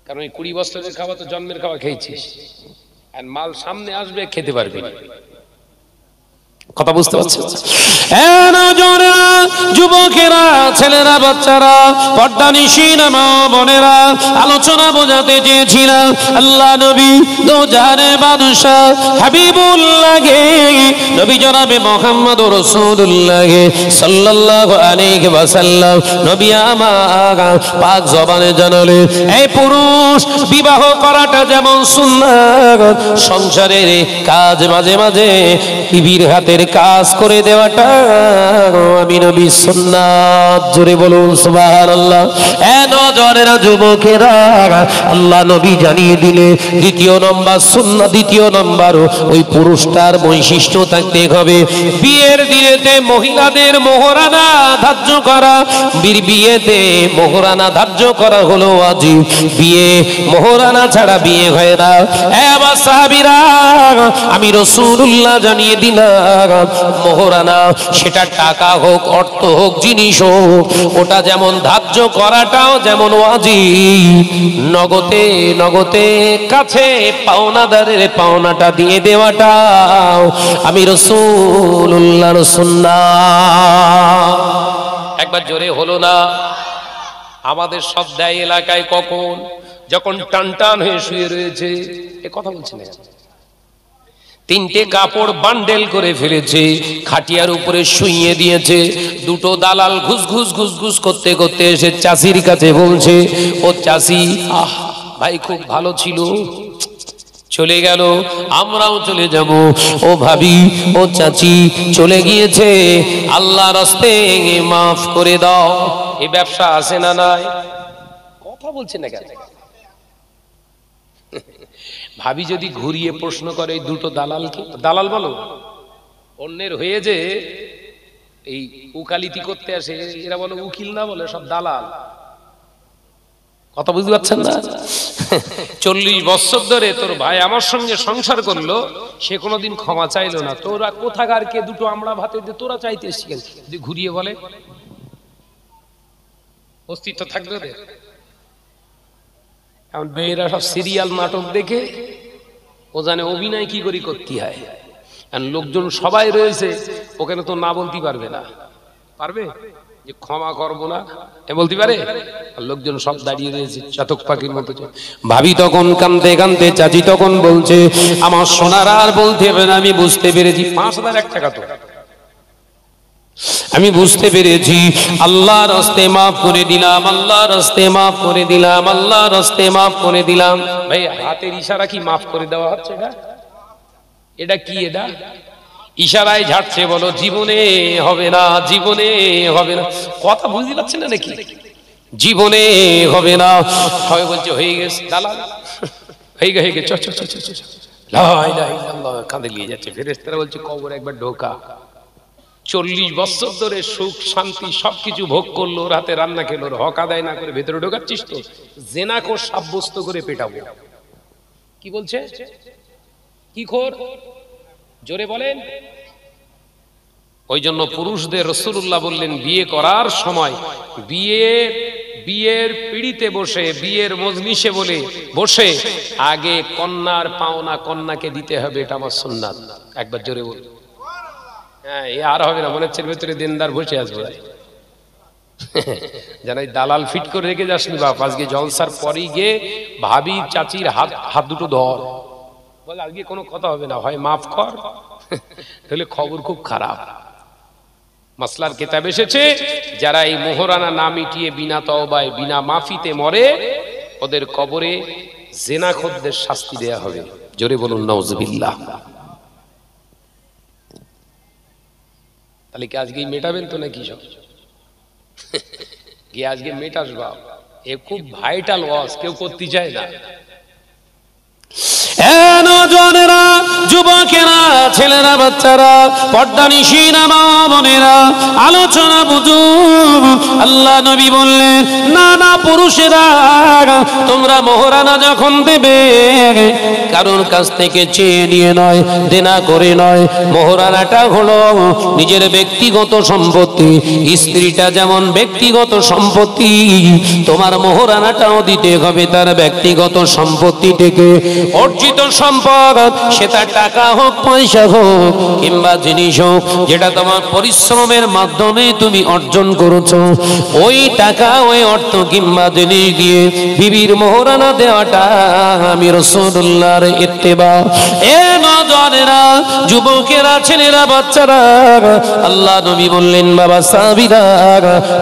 [SPEAKER 1] কারণ এই 20 বছরের খাওয়া তো জন্মের খাওয়া খেয়েছিস, আর মাল সামনে আসবে খেতে পারবি না। কথা বুঝতে পারছেন? যুবকেরা, ছেলেরা, বাচ্চারা, পর্দানিশীনা মা বোনেরা, আলোচনা বোঝাতে চেয়েছিলাম আল্লাহ নবী দো জাহানে বাদশাহ হাবিবুল্লাহ নবী জনাবে মুহাম্মদুর রাসূলুল্লাহ সাল্লাল্লাহু আলাইহি ওয়াসাল্লাম নবী আমার পাক জবানে জানালে, এই পুরুষ বিবাহ করাটা যেমন সুন্নাত, সংসারের কাজ মাঝে মাঝে বিবির হাতের কাজ করে দেওয়াটা আমি নবী সুন্নাত। জোরে বলুন সুবহানাল্লাহ। এ নজরেরা, যুবকেরা, আল্লাহ নবী জানিয়ে দিলে দ্বিতীয় নম্বর সুন্নাত, দ্বিতীয় নম্বর ওই পুরুষটার বৈশিষ্ট্য থাকতে হবে বিয়ের দিনেতে মহিলাদের মোহরানা ধার্য করা। বিয়েতে মোহরানা ধার্য করা হলো ওয়াজিব, বিয়ে মোহরানা ছাড়া বিয়ে হয় না। এ সাহাবীরা, আমি রাসূলুল্লাহ জানিয়ে দিলাম মোহরানা সেটা টাকা হোক, অর্থ হোক, জিনিস হোক, ওটা যেমন ধার্য করাটাও যেমন ওয়াজিব, নগদে নগদে কাছে পাওনাদারের পাওনাটা দিয়ে দেওয়াটাও আমি রাসূলুল্লাহর সুন্নাহ। একবার জোরে হলো না? আমাদের সব দায় এলাকায় কখন? যখন টান টান হয়ে শুয়ে রয়েছে। এ কথা বলছি না, তিনটে কাপড় বান্ডেল করে ফেলেছে, খাটিয়ার উপরে শুইয়ে দিয়েছে, দুটো দালাল ঘুষ ঘুষ ঘুষ ঘুষ করতে করতে এসে চাষির কাছে বলছে, ও চাষি, আহ ভাই খুব ভালো ছিল, চলে গেল, আমরাও চলে যাব। ও ভাবি, ও চাচি চলে গিয়েছে, আল্লাহর রাস্তে মাফ করে দাও। এই ব্যবসা আছে না নাই? কথা বলছে না কেন? ভাবি যদি ঘুরিয়ে প্রশ্ন করে দুটো দালালকে, দালাল বলো, অন্যের হয়ে যে এই উকালিতি করতে আসে, এরা বলে উকিল না, বলে সব দালাল। কথা বুঝতে পারছেন না? 40 বছর ধরে তোর ভাই আমার সঙ্গে সংসার করলো, সে কোনোদিন ক্ষমা চাইলো না। তোরা কোথাকার কে দুটো আমরা ভাতে দিয়ে তোরা চাইতে এসছি কেন? যদি ঘুরিয়ে বলে অস্তিত্ব থাকবে ওদের? এখন মেয়েরা সব সিরিয়াল নাটক দেখে ও জানে অভিনয় কি করে করতে হয়। কারণ লোকজন সবাই রয়েছে, ওখানে তো না বলতে পারবে না। পারবে যে ক্ষমা করবো না এ বলতে পারে? লোকজন সব দাঁড়িয়ে রয়েছে চাতক পাখির মতো। ভাবি তখন কাঁদতে কাঁদতে, চাচি তখন বলছে, আমার সোনার আর বলতে হবে না, আমি বুঝতে পেরেছি। 5001 টাকা তো আমি বুঝতে পেরেছি, আল্লাহর রাস্তে মাফ করে দিলাম, আল্লাহর রাস্তে মাফ করে দিলাম, আল্লাহর রাস্তে মাফ করে দিলাম। ভাই হাতের ইশারা কি মাফ করে দেওয়া হচ্ছে? এটা এটা কি? এটা ইশারায় ঝাড়ছে, বলো জীবনে হবে না, জীবনে হবে না। কথা বুঝতে পারছেন না নাকি? জীবনে হবে না। সবাই বলছে হয়ে গেছে, দালাল হয়ে গেছে, চ চ চ চ চ, লা ইলাহা ইল্লাল্লাহ, কাঁধে নিয়ে যাচ্ছে। ফেরেশতারা বলছে কবরে একবার ঢোকা। 40 বছর ধরে সুখ শান্তি সবকিছু ভোগ করলো, রাতে রান্না খেলো, হক আদায় না করে ভেতরে ঢোকাচ্ছিস তো? জেনাখোর সাব্যস্ত করে পেটাবো। কি বলছে? কি খোর? জোরে বলেন। ওই জন্য পুরুষদের রাসূলুল্লাহ বললেন, বিয়ে করার সময় বিয়ের পিড়িতে বসে, বিয়ের মজলিসে বলে বসে আগে কন্যার পাওনা কন্যাকে দিতে হবে, এটা আমার সুন্নাত। একবার জোরে বল। হ্যাঁ, এ আর হবে না, মনে হচ্ছে ভেতরে দিনদার বসে আসবে। জানাই দালাল ফিট করে রেখে যাসনি বাপ, আজকে জলসার পরেই গিয়ে ভাবি চাচির হাত দুটো ধর, বলে আজকে কোনো কথা হবে না, হয় মাফ কর, তাহলে খবর খুব খারাপ। মাসলার কিতাব এসেছে, যারা এই মোহরানা না মিটিয়ে বিনা তওবায় বিনা মাফিতে মরে, ওদের কবরে জেনাখোরদের শাস্তি দেয়া হবে। জোরে বলুন নাউজুবিল্লাহ। তাহলে কি আজকেই মেটাবেন তো নাকি সব? কি আজকে মেটাস বাপ? এ খুব ভাইটাল ওয়াজ, কেউ করতে চায় না। নজনেরা, যুবকেরা, ছেলেরা, বাচ্চারা, পর্দানিশীনা মা বোনেরা, আলোচনা বুঝুন। আল্লাহ নবী বললেন, না না পুরুষেরা, তোমরা মোহরানা যখন দেবে কারোর কাছ থেকে চেয়ে নিয়ে নয়, দেনা করে নয়। মোহরানাটা হলো নিজের ব্যক্তিগত সম্পত্তি। স্ত্রীটা যেমন ব্যক্তিগত সম্পত্তি, তোমার মোহরানাটাও দিতে হবে তার ব্যক্তিগত সম্পত্তি থেকে। অর্জিত সম্পদ, সেটা টাকা হোক, পয়সা হোক, কিংবা জিনিস হোক, যেটা তোমার পরিশ্রমের মাধ্যমে তুমি অর্জন করেছো, ওই টাকা, ওই অর্থ কিংবা জিনিস দিয়ে বিবির মোহরানা দেওয়াটা আমি রাসূলুল্লাহর ইত্তেবা। এ নজনেরা, যুবকেরা, ছেলেরা, বাচ্চারা, আল্লাহ নবী বললেন, বাবা সাহাবীরা,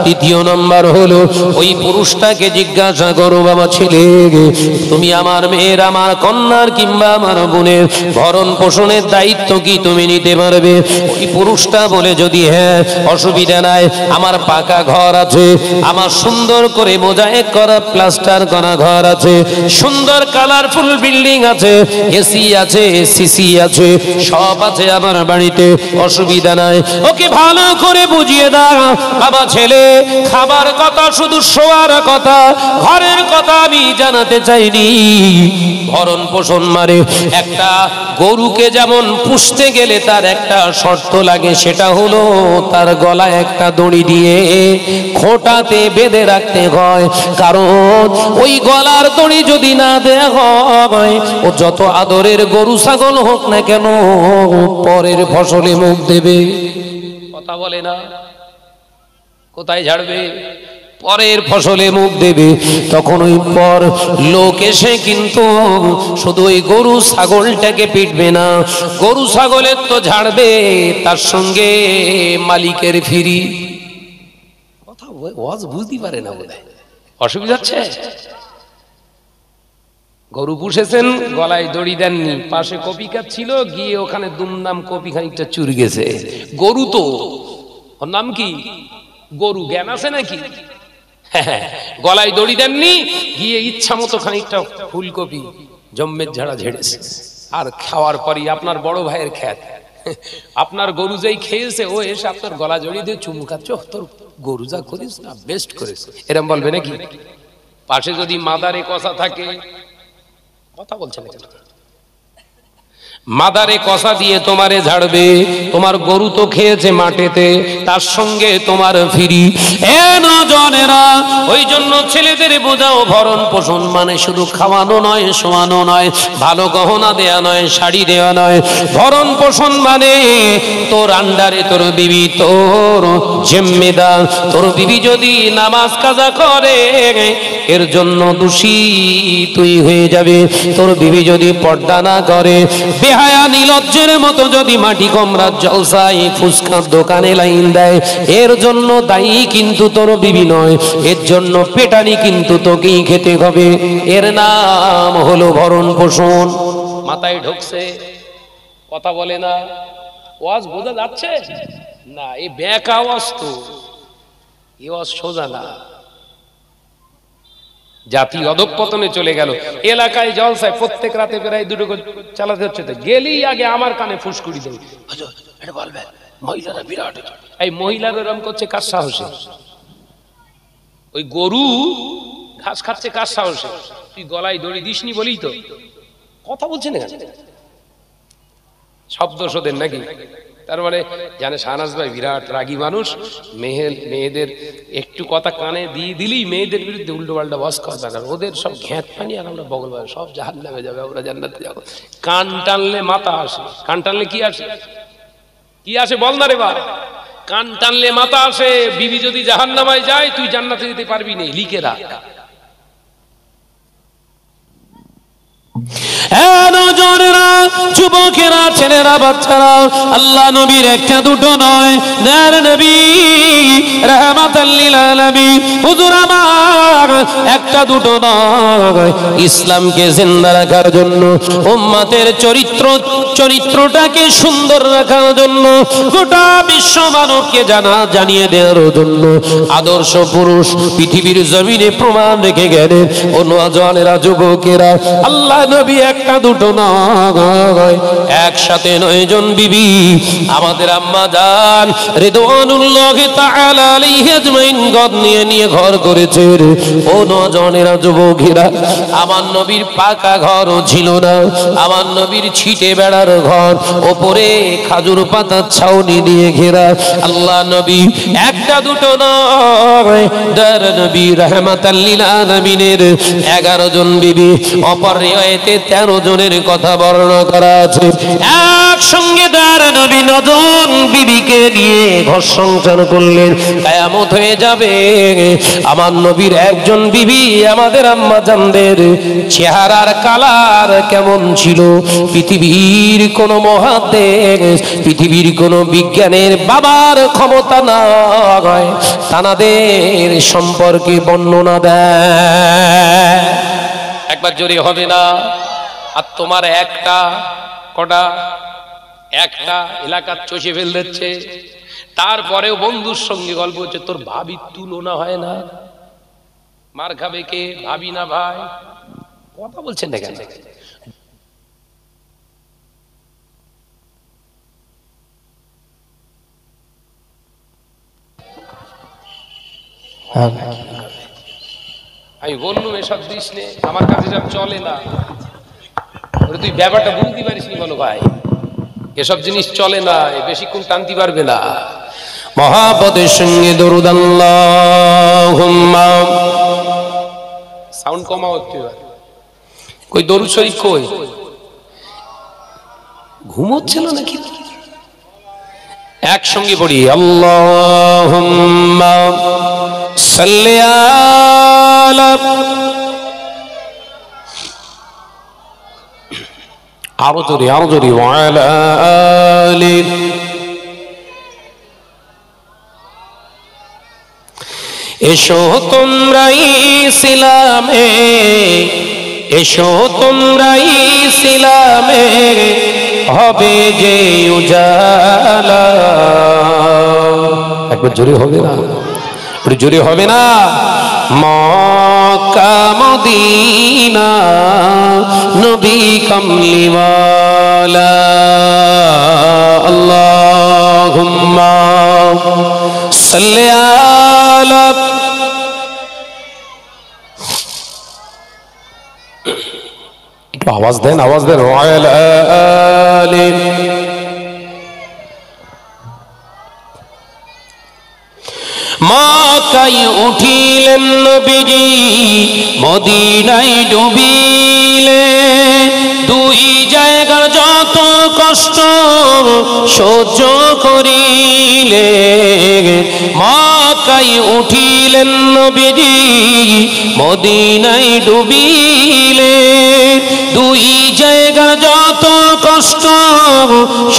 [SPEAKER 1] দ্বিতীয় নাম্বার হলো ওই পুরুষটাকে জিজ্ঞাসা করো, বাবা ছেলে, তুমি আমার মেয়ের, আমার কন্যার কিংবা আমার বোনের ভরণ পোষণের দায়িত্ব কি তুমি নিতে পারবে? ওই পুরুষটা বলে, যদি হ্যাঁ, অসুবিধা নাই, আমার পাকা ঘর আছে, আমার সুন্দর করে মোজায়েক করা প্লাস্টার করা ঘর আছে, সুন্দর কালারফুল বিল্ডিং আছে, এসি আছে, সিসি আছে, সব আছে আমার বাড়িতে, অসুবিধা নাই। ওকে ভালো করে বুঝিয়ে দাও, বাবা ছেলে, খাবার কথা, শুধু শোয়ার কথা, ঘরের কথা আমি জানাতে চাইনি। ভরণ পোষণ মানে একটা গরুকে যেমন পুষতে গেলে গেলে তার একটা শর্ত লাগে, সেটা হলো তার গলায় একটা দড়ি দিয়ে খোঁটাতে বেঁধে রাখতে হয়। কারণ ওই গলার দড়ি যদি না দেয়া হয়, ও যত আদরের গরু ছাগল হোক না কেন পরের ফসলে মুখ দেবে।
[SPEAKER 2] কথা বলে না, কোথায় ঝাড়বে?
[SPEAKER 1] পরের ফসলে মুখ দেবে। তখন ওই পর লোক এসে কিন্তু শুধু ওই গরু ছাগলটাকে পিটবে না, গরু ছাগলের তো ঝাড়বে, তার সঙ্গে মালিকের ফিরি।
[SPEAKER 2] কথা ওয়াজ বুঝতে পারে না বলে অসুবিধা হচ্ছে। গরু পুষেছেন, গলায় দড়ি দেননি, পাশে কপি খাচ্ছিল, গিয়ে ওখানে দুমদাম কপি খানিকটা চুরি গেছে। গরু তো, ওর নাম কি? গরু। জ্ঞান আছে নাকি? গলায় দড়ি দেননি, গিয়ে ইচ্ছা মতো খানিকটা ফুলকপি জম্মের ঝাড়া ঝেড়েছে। আর খাওয়ার পরই আপনার বড় ভাইয়ের খ্যাত, আপনার গরু যেই খেয়েছে ও এসে আপনার গলা জড়িয়ে দিয়ে চুমু খাচ্ছে, তোর গরু যা করিস না বেস্ট করেছে, এরম বলবে নাকি? পাশে যদি মাদারে কষা থাকে, কথা বলছে না কেন?
[SPEAKER 1] মাদারে কষা দিয়ে তোমারে ঝাড়বে, তোমার গরু তো খেয়েছে মাঠেতে, তার সঙ্গে তোমার ফিরি। এ নজনেরা, ওই জন্য ছেলেদের বোঝাও, ভরণ পোষণ মানে শুধু খাওয়ানো নয়, শোয়ানো নয়, ভালো গহনা দেয়া নয়, শাড়ি দেওয়া নয়। ভরণ পোষণ মানে তোর আন্ডারে তোর বিবি, তোর জিম্মেদার। তোর বিবি যদি নামাজ কাজা করে, এর জন্য দোষী তুই হয়ে যাবে। তোর বিবি যদি পর্দা না করে, বেহায়া নিলজ্জের মতো যদি মাটি কমরার জলসায় ফুসকার দোকানে লাইন দেয়, এর জন্য দায়ী কিন্তু তোর বিবি নয়, এর জন্য পেটানি কিন্তু তোকেই খেতে হবে। এর নাম হলো ভরণ পোষণ।
[SPEAKER 2] মাথায় ঢুকছে? কথা বলে না। ওয়াজ বোঝা যাচ্ছে না? এই ব্যাক আওয়াজ তো, এই আওয়াজ সোজা না। জাতি অধঃপতনে চলে গেল। এলাকায় জলসায় প্রত্যেক রাতে প্রায় দুটো করে চালাতে হচ্ছে, তো গেলেই আগে আমার কানে ফুসকুড়ি দেবে, এটা বলবেন মহিলারা বিরাট। এই মহিলারা এরম করছে কার সাহসে? ওই গরু ঘাস খাচ্ছে কার সাহসে? তুই গলায় দড়ি দিসনি বলেই তো। কথা বলছেন না, শব্দ শোধেন নাকি? তার মানে জানে শাহনাজ ভাই বিরাট রাগী মানুষ, মেয়েদের একটু কথা কানে দিয়ে দিলেই মেয়েদের বিরুদ্ধে উল্টো পাল্টা বস কথা, ওদের সব ঘ্যাঁট পানি, আর আমরা বগল সব জাহান্নামে যাবে, আমরা জান্নাতে যাবো। কান টানলে মাথা আসে। কান টানলে কি আসে? কি আসে বল না রে বা? কান টানলে মাথা আসে। বিবি যদি জাহান্নামায় যায়, তুই জান্নাতে যেতে পারবি না, লিখে রাখ।
[SPEAKER 1] যুবকেরা, ছেলেরা, বাচ্চারা, আল্লাহ নবীর একটা দুটো নয়, দয়ার নবী রাহমাতাল লিল আলামিন হুজুর আমার একটা দুটো নয়, ইসলামকে জিন্দা রাখার জন্য, উম্মতের চরিত্রটাকে সুন্দর রাখার জন্য, গোটা বিশ্ব মানবকে জানিয়ে দেওয়ার জন্য আদর্শ পুরুষ পৃথিবীর জমিনে প্রমাণ রেখে গেলেন। ও নওজওয়ানেরা, যুবকেরা, আল্লাহ নবী একটা দুটো নয়, একসাথে 9 জন বিবি আমাদের আম্মা জান রিদওয়ানুল্লাহি তাআলা আলাইহি আজমাইন গদ নিয়ে ঘর করেছে। ও নওজওয়ানেরা, যুবকেরা, আমার নবীর পাকা ঘরও ছিল না, আমার নবীর ছিটে বেড়ার ঘর, ওপরে খাজুর পাতার ছাউনি দিয়ে ঘেরা। আল্লাহ নবী একটা দুটো নয়, দয়ার নবী রাহমাতাল লিল আলামিনের 11 জন বিবি, অপর রিওয়ায়েতে 13 জনের কথা বর্ণনা করা আছে। একসঙ্গে দয়ার নবী 9 জন বিবিকে নিয়ে ঘর সংসার করলেন। কিয়ামত হয়ে যাবে, আমার নবীর একজন বিবি আমাদের আম্মা জানদের চেহারার কালার কেমন ছিল, পৃথিবীর কোন মহাদেশ, পৃথিবীর কোন বিজ্ঞানের বাবার ক্ষমতা নয় তানাদের সম্পর্কে বর্ণনা দেয়।
[SPEAKER 2] একবার জোরে হবে না? আর তোমার একটা কটা একটা এলাকার চষে ফেল দিচ্ছে, তারপরেও বন্ধুর সঙ্গে গল্প হচ্ছে, তোর ভাবির তুলনা হয় না। মার খাবে কে? ভাবি না ভাই? কথা বলছেন না কেন? আমি বললুম এসব দিস নে, আমার কাছে সব চলে না। তুই ব্যাপারটা বুঝতে পারিস নি বলো ভাই, এসব জিনিস চলে না, বেশিক্ষণ টানতে পারবে না।
[SPEAKER 1] মহাপদের সঙ্গে দরুদ আল্লাহুম্মা,
[SPEAKER 2] সাউন্ড কমাও একটু। কই দরুদ শরীফ কই? ঘুমোচ্ছিল নাকি?
[SPEAKER 1] একসঙ্গে পড়ি আল্লাহুম্মা সাল্লি আলা, আরো জোরে ওয়ালা আলি। এসো তোমরা ইসলামে, এসো তোমরা ইসলামে, হবে যে উজালা। একবার জোরে হবে না? একটু জোরে হবে না? মক্কা মদিনা নবী কামলিওয়ালা, আল্লাহুম্মা সাল্লি আলা। একটু আওয়াজ দেন, আওয়াজ দেন। ওয়ালা আলি। মক্কায় উঠিলেন নবীজি, মদিনায় ডুবিলে, দুই জায়গার যত কষ্ট সহ্য করিলে। মক্কায় উঠিলেন নবীজি, মদিনায় ডুবিলে, দুই জায়গার যত কষ্ট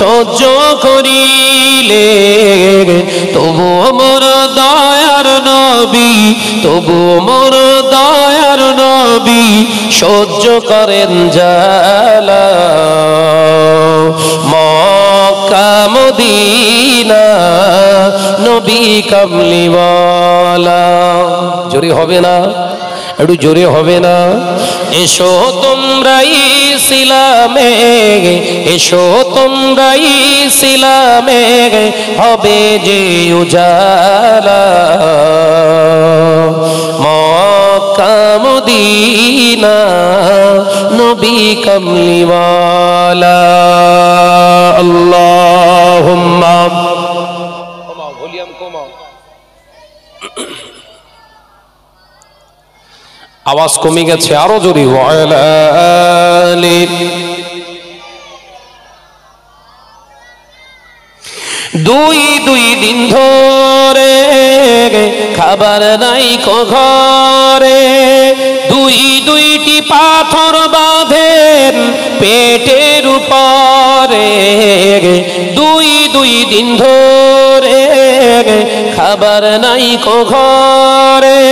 [SPEAKER 1] সহ্য করিলে। তবু মোর দয়ার নবী, তবু মোর দয়ার নবী সহ্য করেন জালা। মক্কা মদিনা নবী কামলিওয়ালা। জোরে হবে না? একটু জোরে হবে না? এসো তোমরা ইসলামে, এসো তোমরা ইসলামে, হবে যে উজালা। মক্কা মদিনা নবী কামলিওয়ালা, আল্লাহুম্মা।
[SPEAKER 2] কমাও, ভলিউম কমাও।
[SPEAKER 1] আওয়াজ কমে গেছে, আরো জোরে। ওয়ালা আলি। দুই দিন ধরে খাবার নাই কো ঘরে, দুইটি পাথর বাঁধেন পেটের উপরে। দুই দিন ধরে খাবার নাই কো ঘরে,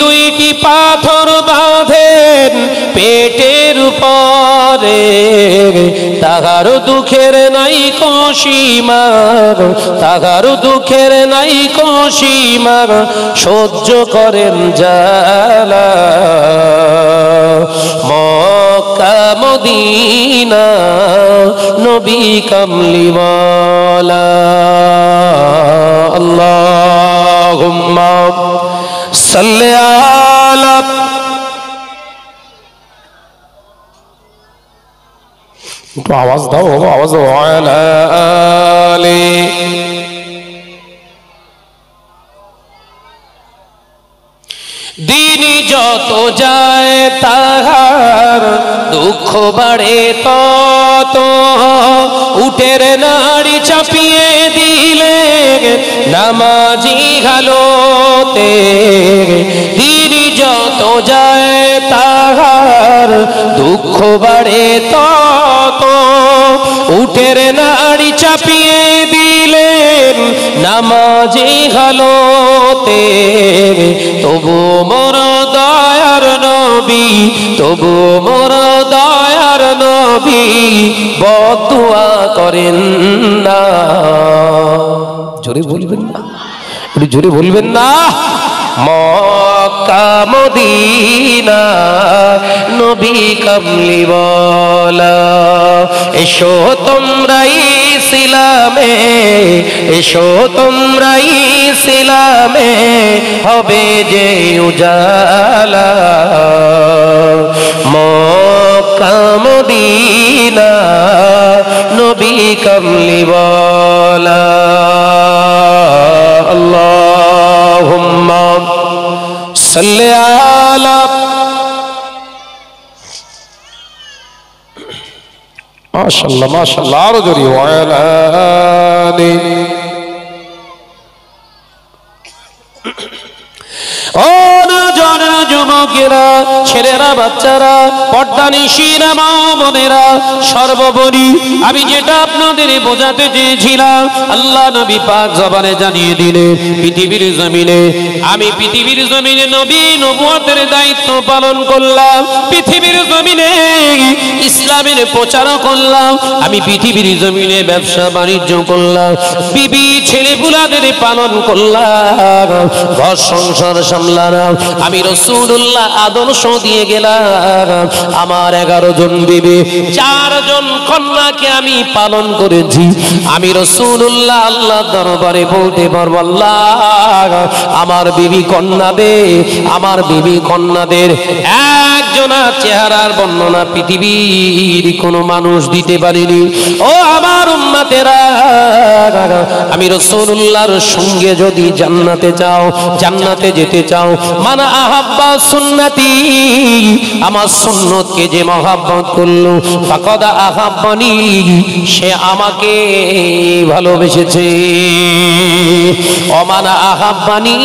[SPEAKER 1] দুইটি পাথর বাঁধেন পেটের উপরে। তাহার দুঃখের নাই কো সীমা, তাহার দুঃখের নাই কো সীমা, সহ্য করেন জালা। মক্কা মদিনা নবী কামলিওয়ালা, আল্লাহুম্মা সাল্লি আলা। একটু আওয়াজ দাও, আওয়াজ দাও। ওয়ালা আলি। দিন যত যায় তাহার দুঃখ বাড়ে তত, উটের নাড়ি চাপিয়ে দিলে নামাজি হালতে। দিন যত যায় তাহার দুঃখ বাড়ে তত, উটের নাড়ি চাপিয়ে দিলেন নামাজি হালতে। তবু মোর দয়ার নবী, তবু মোর দয়ার নবী বদুয়া করেন না। জোরে বলবেন না? একটু জোরে বলবেন না? মক্কা মদিনা নবী কামলিওয়ালা, এসো তোমরা ইসলামে, এসো তোমরা ইসলামে, হবে যে উজালা। মক্কা মদিনা কামলিওয়ালা আল্লাহুম্মা সাল্লি আলা মাশাআল্লাহ মাশাআল্লাহ আরো জোরে ওয়ালা আলি ও নজরা যুবকেরা ছেলেরা বাচ্চারা পর্দানিশীরা মা বোনেরা সর্বোপরি আমি যেটা আপনাদের বোঝাতে চেয়েছিলাম আল্লাহ নবী পাক জবানে জানিয়ে দিলেন পৃথিবীর জমিনে আমি পৃথিবীর জমিনে নবী নবুয়তের দায়িত্ব পালন করলাম পৃথিবীর জমিনে ইসলামের প্রচার করলাম আমি পৃথিবীর জমিনে ব্যবসা বাণিজ্য করলাম বিবি ছেলেপুলাদের পালন করলাম ঘর সংসার সামলালাম আমি রাসূলুল্লাহ আদর্শ দিয়ে গেলাম আমার 11 জন বিবি 4 জন কন্যাকে আমি পালন করেছি আমি রাসূলুল্লাহ আল্লাহর দরবারে বলতে পারবো আল্লাহ আমার বিবি কন্যাদের একজনের চেহারার বর্ণনা পৃথিবীর কোনো মানুষ দিতে পারেনি ও আমার উম্মতেরা আমি রাসূলুল্লাহর সঙ্গে যদি জান্নাতে যেতে চাও মানা আহাব্বা সুন্নতি আমার সুন্নতকে যে মহব্বত করলো ফাকাদ আহাব্বানি সে আমাকে ভালোবেসেছে অমানা আহাব্বানি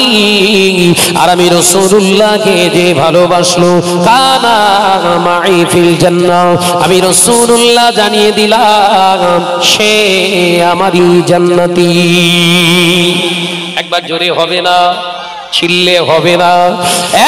[SPEAKER 1] আর আমি রাসূলুল্লাহকে যে ভালোবাসলো কানা মাই ফিল জান্নাহ আমি রাসূলুল্লাহ জানিয়ে দিলাম সে আমারই জান্নাতি একবার জোরে হবে না চিল্লে হবে না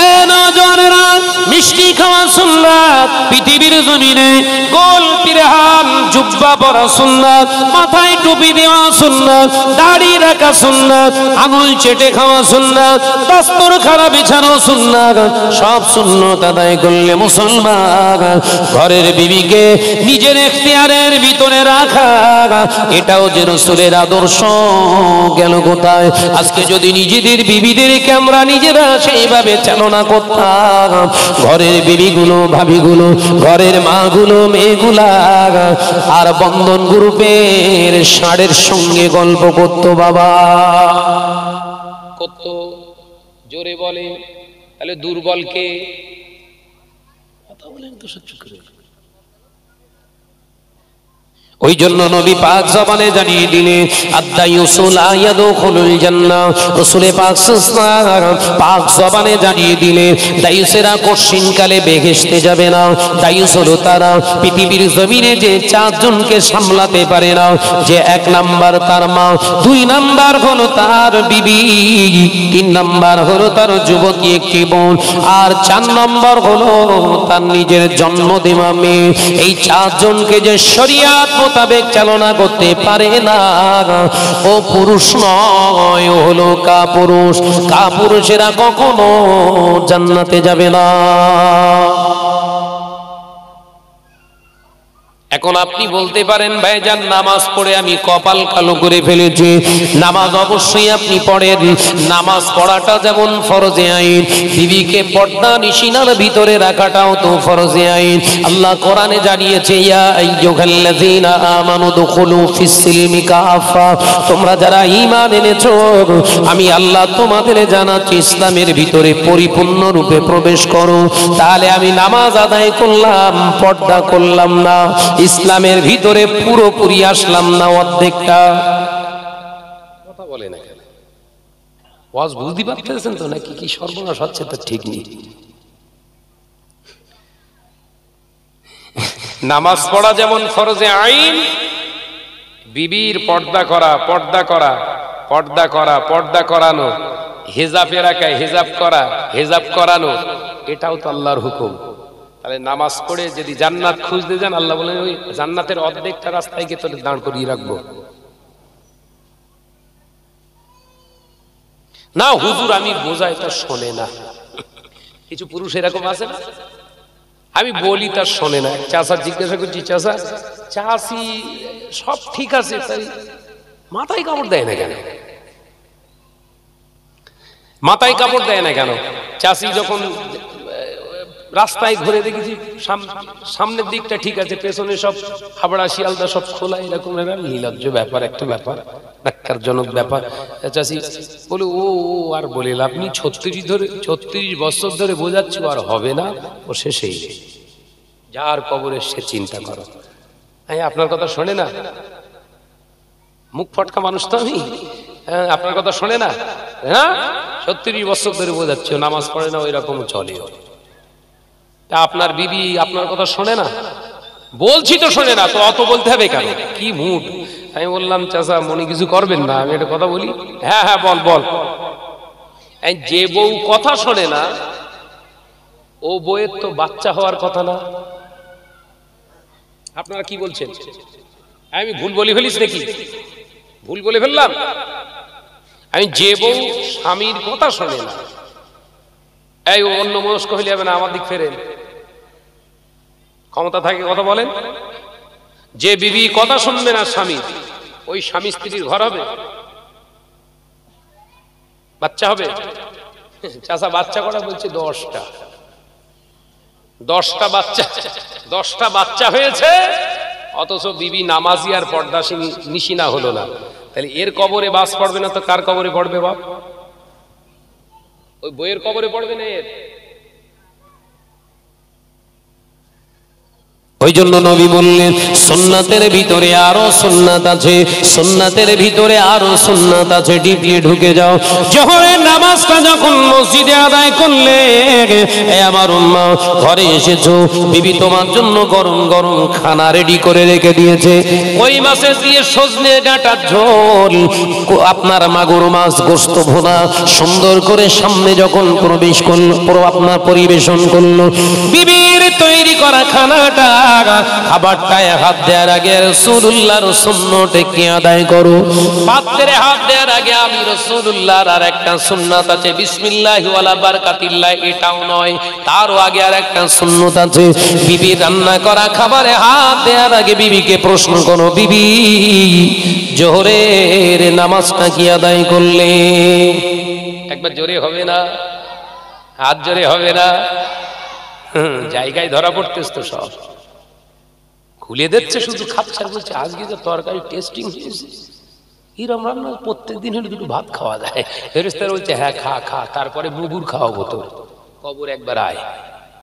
[SPEAKER 1] এ নজরেরা মিষ্টি খাওয়া সুন্নাত পৃথিবীর জমিনে গোল পিরহান জুব্বা পরা সুন্নাত মাথায় টুপি দেওয়া সুন্নাত দাড়ি রাখা সুন্নাত আঙুল চেটে খাওয়া সুন্নাত দস্তরখানা বিছানো সুন্নাত সব সুন্নাত আদায় করলে মুসলমান ঘরের বিবিকে নিজের এখতিয়ারের ভিতরে রাখা এটাও যে রাসূলের আদর্শ গেল কোথায় আজকে যদি নিজেদের বিবিদেরকে আমরা নিজেরা সেইভাবে চালনা করতাম ঘরের বিবিগুলো ভাবিগুলো ঘরের মাগুলো মেয়েগুলা আর বন্ধন গ্রুপের ষাঁড়ের সঙ্গে গল্প করতো বাবা
[SPEAKER 2] কত জোরে বলে তাহলে দুর্বলকে কথা বলেন তো সহ্য করে
[SPEAKER 1] ওই জন্য নবী পাক জবানে জানিয়ে দিলেন আদ-দায়ুসুল আয়াদুখুলুল জান্নাহ রাসূল পাক জবানে জানিয়ে দিলেন দায়ুসেরা কঠিনকালে বেহেশতে যাবে না দায়ুস হলো তারা পৃথিবীর জমিনে যে 4 জনকে সামলাতে পারে না যে 1 নাম্বার তার মা 2 নাম্বার হলো তার বিবি 3 নাম্বার হলো তার যুবতী একটি বোন আর 4 নাম্বার হলো তার নিজের জন্ম দেওয়া মেয়ে এই 4 জনকে যে শরীয়ত মোতাবেক চালনা করতে পারে না ও পুরুষ নয় ও হলো কাপুরুষেরা কখনো জান্নাতে যাবে না এখন আপনি বলতে পারেন ভাইজান নামাজ পড়ে আমি কপাল কালো করে ফেলেছি নামাজ অবশ্যই আপনি পড়েন নামাজ পড়াটা যেমন ফরজে আইন বিবিকে পর্দা নিশিনার ভিতরে রাখাটাও তো ফরজে আইন আল্লাহ কোরআনে জানিয়েছে ইয়া আইয়ুহাল্লাযীনা আমানু দুখুলু ফিস সিলমি কাফা তোমরা যারা ঈমান এনেছো আমি আল্লাহ তোমাদের জানাচ্ছি ইসলামের ভিতরে পরিপূর্ণ রূপে প্রবেশ করো তাহলে আমি নামাজ আদায় করলাম পর্দা করলাম না ইসলামের ভিতরে পুরোপুরি আসলাম না অর্ধেকটা কথা বলে না কেন ওয়াজ বুঝতে পারতেছেন তো নাকি কি সর্বনাশ হচ্ছে তা ঠিক নেই
[SPEAKER 2] নামাজ পড়া যেমন ফরজে আইন বিবির পর্দা করানো হিজাবের একাই হিজাব করানো এটাও তো আল্লাহর হুকুম তাহলে নামাজ পড়ে যদি জান্নাত খুঁজতে যান আল্লাহ বলেন ওই জান্নাতের অর্ধেকটা রাস্তায় গিয়ে তোদের দাঁড় করিয়ে রাখবো না হুজুর আমি বোঝাই তা শোনে না কিছু পুরুষ এরকম আছে না আমি বলি তার শোনে না চাচা জিজ্ঞাসা করছি চাচি সব ঠিক আছে তাই মাথায় কাপড় দেয় না কেন চাচি যখন রাস্তায় ঘুরে দেখেছি সামনের দিকটা ঠিক আছে, পেছনে সব হাবড়া শিয়ালদা সব খোলা, এরকম নির্লজ্জ ব্যাপার, একটা ব্যাপার, ন্যাক্কারজনক ব্যাপার। চাষি বলে ও আর বলে আপনি 36 বছর ধরে বোঝাচ্ছি, আর হবে না, ও শেষেই যার কবরে সে চিন্তা করো। আপনার কথা শোনে না, মুখ ফটকা মানুষ তো আমি, আপনার কথা শোনে না, হ্যাঁ 36 বছর ধরে বোঝাচ্ছি, নামাজ পড়ে না, ওই রকম চলে। তা আপনার বিবি আপনার কথা শোনে না? বলছি তো শোনে না, তো অত বলতে হবে কেন? কি মুড? আমি বললাম চাচা মনে কিছু করবেন না, আমি একটা কথা বলি। হ্যাঁ হ্যাঁ বল বল। যে বউ কথা শোনে না, ও বউয়ের তো বাচ্চা হওয়ার কথা না। আপনারা কি বলছেন? আমি ভুল বলে ফেলিস নাকি? ভুল বলে ফেললাম? আমি যে বউ স্বামীর কথা শোনে না, এই অন্য মনস্ক হইলে যাবে না, আমার দিক ফেরেন, ক্ষমতা থাকে কথা বলেন। যে বিবি কথা শুনবে না স্বামী, ওই স্বামী স্ত্রীর ঘর হবে? বাচ্চা হবে? চাচা বাচ্চা করা বলছে 10টা বাচ্চা, 10টা বাচ্চা হয়েছে, অথচ বিবি নামাজি আর পর্দাশীল নিশিনা হলো না। তাহলে এর কবরে বাস পড়বে না তো কার কবরে পড়বে বাপ? ওই বইয়ের কবরে পড়বে না এর?
[SPEAKER 1] ওই জন্য নবী বললেন সুন্নাতের ভিতরে আরো সুন্নাত আছে, সুন্নাতের ভিতরে আরো সুন্নাত আছে, ডিপলি ঢুকে যাও। জোহরের নামাজটা যখন মসজিদে আদায় করলে, আমার উম্মা ঘরে এসেছো, বিবি তোমার জন্য গরম গরম খানা রেডি করে রেখে দিয়েছে। ওই মাছের দিয়ে সজনে ডাঁটার ঝোল, আপনার মাগুর মাছ গোস্ত ভুনা সুন্দর করে সামনে যখন প্রবেশ করলো, আপনার পরিবেশন করলো, বিবির তৈরি করা খানাটা, খাবারটায় হাত দেওয়ার আগে রাসূলুল্লাহর সুন্নতে কি আদায় করো। পাত্রে হাত দেওয়ার আগে আমি রাসূলুল্লাহর আর একটা সুন্নাত আছে, বিসমিল্লাহি ওয়ালা বারাকাতিল্লাহ, এটাও নয়, তারও আগে আর একটা সুন্নাত আছে। বিবি রান্না করা খাবারে হাত দেওয়ার আগে বিবিকে প্রশ্ন করো, বিবি জোহরের নামাজটা কি আদায় করলে?
[SPEAKER 2] একবার জোরে হবে না? হাত জোরে হবে না? জায়গায় ধরা পড়তেছ তো, সব খুলে দিচ্ছে, শুধু খাচ্ছে, বলছে আজকে তো তরকারি টেস্টিং হয়েছে, এরকম রান্না প্রত্যেকদিন হলে দুটো ভাত খাওয়া যায়। ফেরেশতারা বলছে হ্যাঁ খা খা, তারপরে মুগুর খাওয়াবো তোর, কবর একবার আয়।